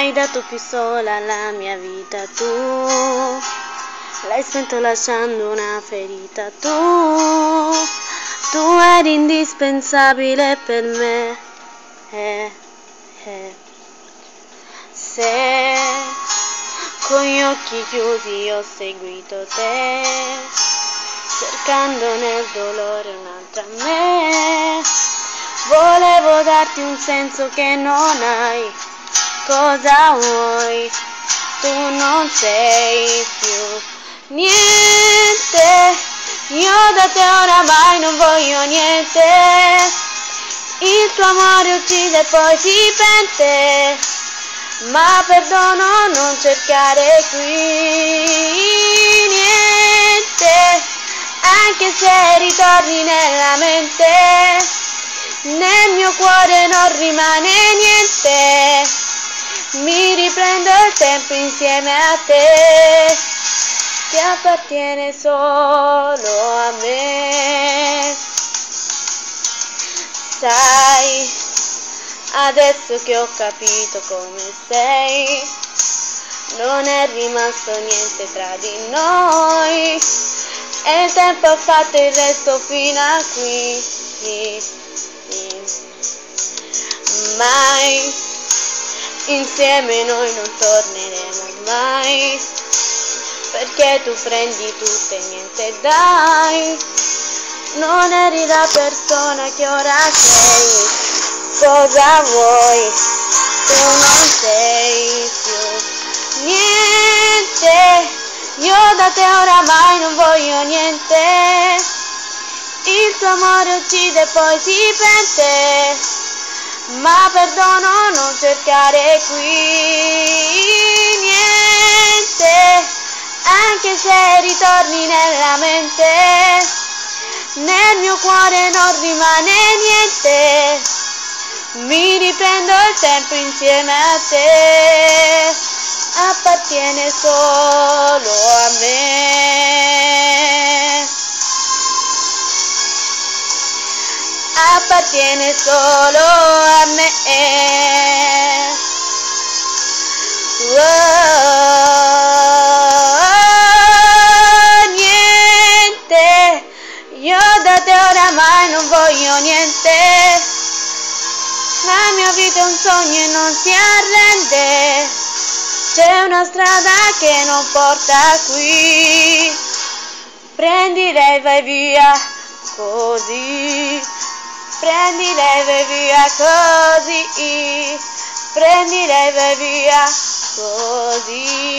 hai dato più sola alla mia vita, tu l'hai spento lasciando una ferita, tu eri indispensabile per me. Se con gli occhi chiusi ho seguito te, cercando nel dolore un'altra me, volevo darti un senso che non hai. Cosa vuoi? Tu non sei più niente, io da te oramai non voglio niente. Il tuo amore uccide e poi si pente, ma perdono non cercare qui niente, anche se ritorni nella mente, nel mio cuore non rimane niente, mi riprendo il tempo insieme a te, che appartiene solo a me. Sai, adesso che ho capito come sei, non è rimasto niente tra di noi, e il tempo ha fatto il resto fino a qui. Mai insieme noi non torneremo mai, perché tu prendi tutto e niente dai, non eri la persona che ora sei. Cosa vuoi? Tu non sei più niente, io da te oramai non voglio niente, il tuo amore uccide e poi si pente, ma perdono non cercare qui niente, anche se ritorni nella mente, nel mio cuore non rimane niente, mi riprendo il tempo insieme a te, appartiene solo a me, appartiene solo a me. Niente, io da te oramai non voglio niente, la mia vita è un sogno e non si arrende, c'è una strada che non porta qui, prendila e vai via così, prendila e vai via così, prendila e vai via così.